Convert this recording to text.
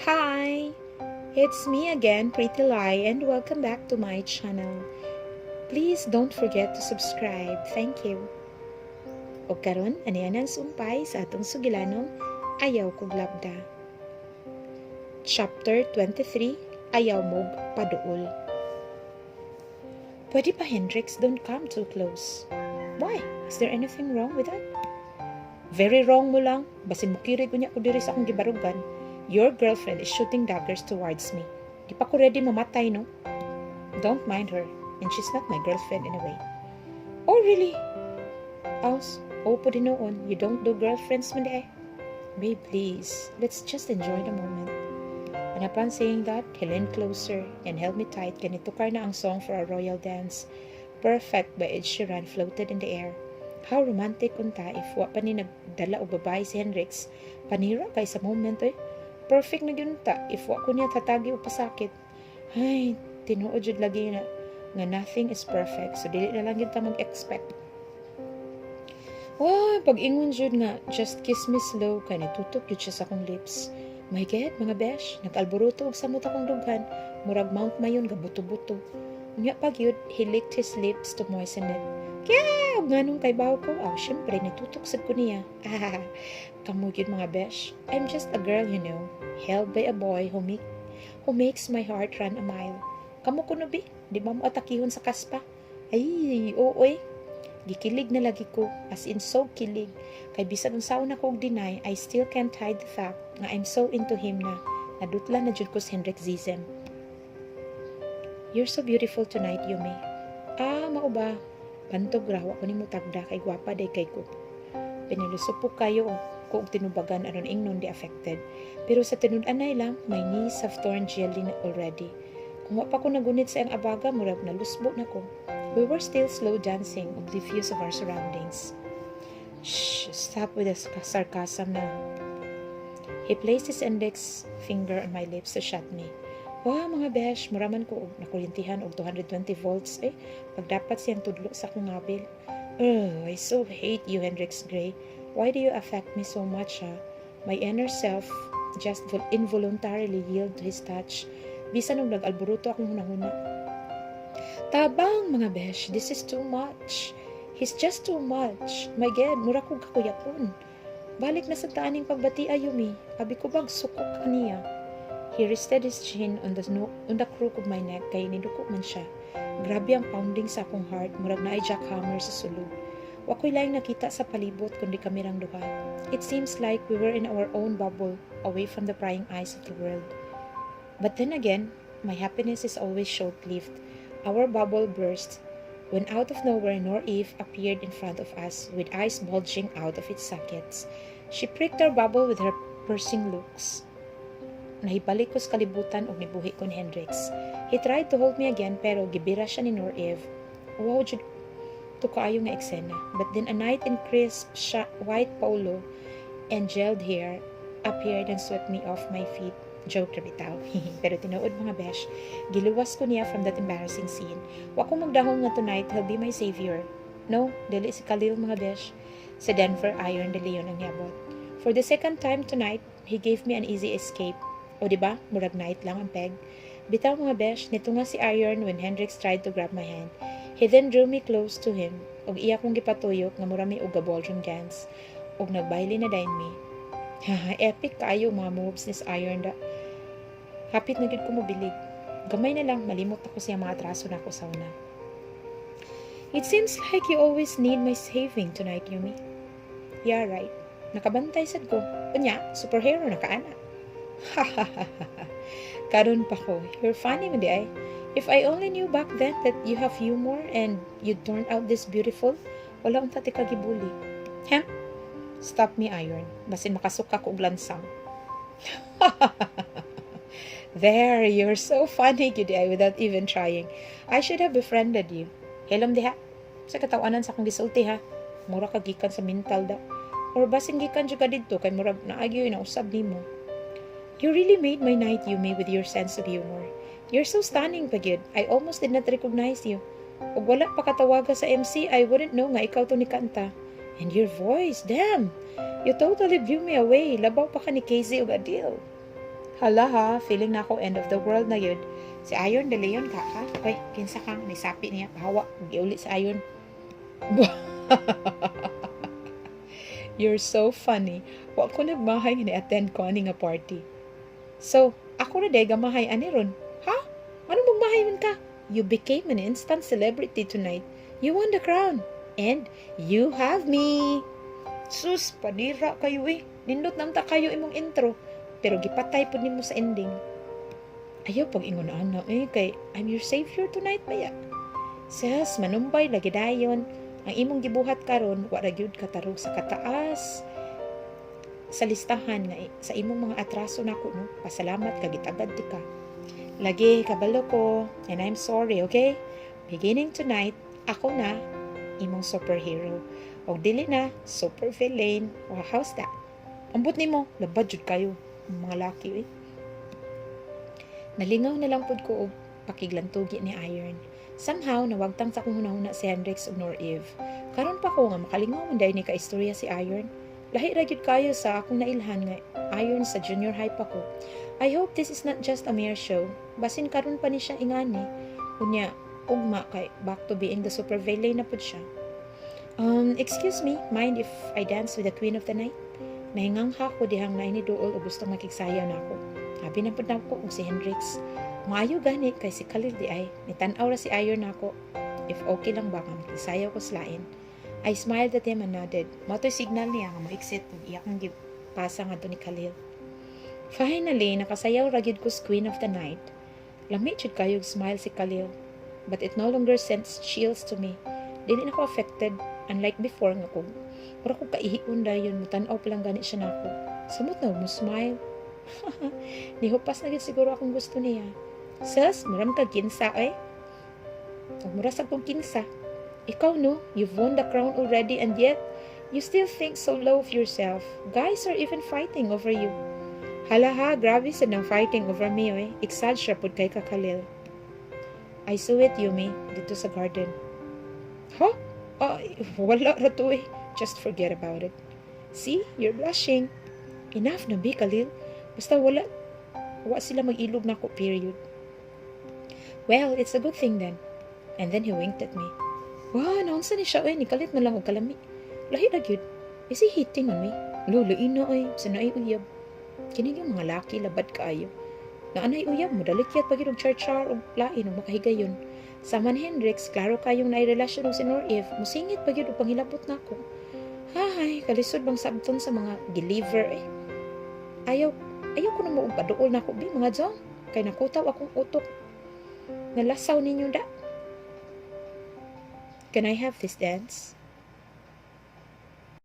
Hi! It's me again, Pretty Lai, and welcome back to my channel. Please don't forget to subscribe. Thank you. O karon, aniyan ang sumpay sa atong sugilanong Ayaw Kog Labda. Chapter 23, Ayaw Mog Paduol. Pwede pa, Hendrix, don't come too close. Why? Is there anything wrong with that? Very wrong mo lang. Basin mo kirig unya ko diri sa akong gibarugan. Your girlfriend is shooting daggers towards me. Di pa ko ready mamatay, no? Don't mind her. And she's not my girlfriend anyway. Oh, really? Aus, po din noon. You don't do girlfriends man di eh. Babe, please. Let's just enjoy the moment. And upon saying that, he leaned closer and held me tight. Kanitukar na ang song for our royal dance. Perfect by Ed Sheeran floated in the air. How romantic unta if wa pa ni nagdala o babae si Hendrix. Panira kay sa moment eh. Perfect na yun ta if wa ko niya tatagi o pasakit. Ay, tinuod jud lagi na nga nothing is perfect, so dili na lang yun ta mag-expect. Wow, pag-ingon jud nga just kiss me slow kay nitutok yun siya sa akong lips. My God, mga besh, nag-alboruto og samot akong dughan, murag Mount Mayon gabuto-buto. Unya pag yun, he licked his lips to moisten it. Kaya, nganong kay baw ko, syempre, nitutok sad ko niya. Kamu yun mga besh. I'm just a girl, you know, held by a boy who makes my heart run a mile. Kamu ko no bi? Di ba mo atakihon sa kaspa? Ay, oo eh. Gikilig na lagi ko, as in so kilig. Kay bisag unsaon ako og deny, I still can't hide the fact nga I'm so into him na. Nadutla na jud ko si Hendrik Zizem. You're so beautiful tonight, Yumi. Mao ba? Bantog raw ako nimo tagda kay gwapa day kay ko. Pinilusupok kayo ko og tinubagan aron ingnon di affected. Pero sa tinud-anay lang, my knees have torn jelly already. Kung wa pa ko nagunit sa iyang abaga, murag nalusbo na ko. We were still slow dancing, oblivious of our surroundings. Shh, stop with the sarcasm na. He placed his index finger on my lips to shut me. Wow, mga besh, muraman ko og nakuryentihan og 220 volts pag dapat siyang tudlo sa akong ngabil. I so hate you, Hendrix Gray. Why do you affect me so much, ha? My inner self just involuntarily yield to his touch. Bisan og nag-alboruto akong hunahuna. Tabang, mga besh, this is too much. He's just too much. My God, mura kong kakuyapon. Balik na sa taaning pagbati Yumi. Abi ko bag sukok kaniya. He rested his chin on the crook of my neck kay niduko man siya. Grabe ang pounding sa akong heart, murag na ay jackhammer sa sulod. Wako'y laing nakita sa palibot kundi kami rang duha. It seems like we were in our own bubble, away from the prying eyes of the world. But then again, my happiness is always short-lived. Our bubble burst when out of nowhere Nor Eve appeared in front of us with eyes bulging out of its sockets. She pricked our bubble with her piercing looks. Nahibalik ko sa kalibutan o nibuhi ko ni Hendrix. He tried to hold me again pero gibira siya ni Nor Eve. Wow, jud to kaayo nga eksena. But then a knight in crisp white polo and gelled hair appeared and swept me off my feet. Joke na bitaw. Pero tinuod mga besh, giluwas ko niya from that embarrassing scene. Wa ko magdahong nga tonight, he'll be my savior. No, dili si Khalil mga besh. Sa Denver Iron de Leon ang yabot. For the second time tonight, he gave me an easy escape. O diba, murag night lang ang peg. Bitaw mga besh, nito nga si Iron when Hendrix tried to grab my hand. He then drew me close to him, og iya kong gipatuyok nga murami og ballroom dance, og nagbaile na dayon me. Epic kayo mga moves ni Iron da. Hapit na gid ko mobilig. Gamay na lang, malimot ako siya mga atraso na ako sa una. It seems like you always need my saving tonight, Yumi. Yeah, right. Nakabantay sad ko. Unya, superhero na kaana. Karon pa ko. You're funny, mandi ay. If I only knew back then that you have humor and you turned out this beautiful, wala unta ti kagibuli. Stop me, Iron. Basin makasuka ko og lansang. There, you're so funny, Judy, without even trying. I should have befriended you. Helom diha. Sa katawanan sa akong gisulti ha. Mura ka gikan sa mental da. Or basin gikan juga didto kay murag naagyo na usab nimo. You really made my night, Yumi, with your sense of humor. You're so stunning, Pagid. I almost did not recognize you. Og wala pa katawaga sa MC, I wouldn't know nga ikaw to ni kanta. And your voice, damn! You totally blew me away. Labaw pa ka ni Casey og Adele. Hala ha, feeling na ako end of the world na yun. Si Ayon, De Leon ka ha? Hoy, kinsa kang may sapi niya, pahawa, giuli si Ayon. You're so funny. Wa ko nagmahay ni attend ko ani nga party. So, ako na day gamahay ani ron. Ha? Ano magmahay man ka? You became an instant celebrity tonight. You won the crown. And you have me. Sus, panira kayo eh. Nindot namta kayo imong intro. Pero gipatay po nimo sa ending. Ayaw pag ingon ana eh kay I'm your savior tonight baya. Sus, manumbay lagi dayon. Ang imong gibuhat karon wa ra gyud kataro sa kataas sa listahan nga sa imong mga atraso nako no. Pasalamat kag gitagad ti ka. Lagi kabalo ko and I'm sorry, okay? Beginning tonight, ako na imong superhero. O dili na super villain. O how's that? Ambot nimo, labad jud kayo mga laki eh. Nalingaw na lang pud ko og pakiglantugi ni Iron. Somehow, nawagtang sa kong hunahuna si Hendrix ug Nor Eve. Karon pa ko nga makalingaw man dahil ni ka-istorya si Iron. Lahi ra gyud kayo sa akong nailhan nga Iron sa junior high pa ko. I hope this is not just a mere show. Basin karon pa ni siya ingani. Unya, ugma kay back to being the super villain na pud siya. Excuse me, mind if I dance with the queen of the night? Nahingangha ko dihang na ini duol o gustong makigsayaw na ako. Habi na pud na ko og si Hendrix. Maayo gani kay si Khalil di ay nitan-aw ra si Iron nako. If okay lang ba nga magsayaw ko sa lain. I smiled at him and nodded. Motoy signal niya nga mo-exit ug iyak ang pasa nga ni Khalil. Finally, nakasayaw ra gyud ko sa Queen of the Night. Lami jud kayo smile si Khalil. But it no longer sends chills to me. Dili na ko affected unlike before nga kung para ko kaihiun dayon mutan-aw pa lang gani siya nako. Samot na mo smile. Nihupas na gyud siguro akong gusto niya. Sus, muram ka kinsa eh. Huwag mura sa kong kinsa. Ikaw no, you've won the crown already and yet, you still think so low of yourself. Guys are even fighting over you. Hala ha, grabe sa nang fighting over me eh. Iksad siya pud kay ka Khalil. I saw it, Yumi, dito sa garden. Huh? Wala ra to eh. Just forget about it. See, you're blushing. Enough na bi, Khalil. Basta wala sila mag-ilog na ko, period. Well, it's a good thing then. And then he winked at me. Wow, naunsa ni siya, ni kalit na lang og kalami. Lahi ra gyud. Is he hitting on me? Lolo, ina sa naay uyab. Kini yung mga laki, labad kaayo. Na anay uyab mo, dalikyat pag yung char-char o lain o makahigayon. Sa man Hendrix, klaro kayong nairelasyon o si Nor Eve, musingit pag yun o panghilabot na ako. Hahay, kalisod bang sabton sa mga deliver eh. Ayaw ko na mo paduol na ako, mga jong. Kay nakutaw akong utok. Nalasaw ninyo da. Can I have this dance?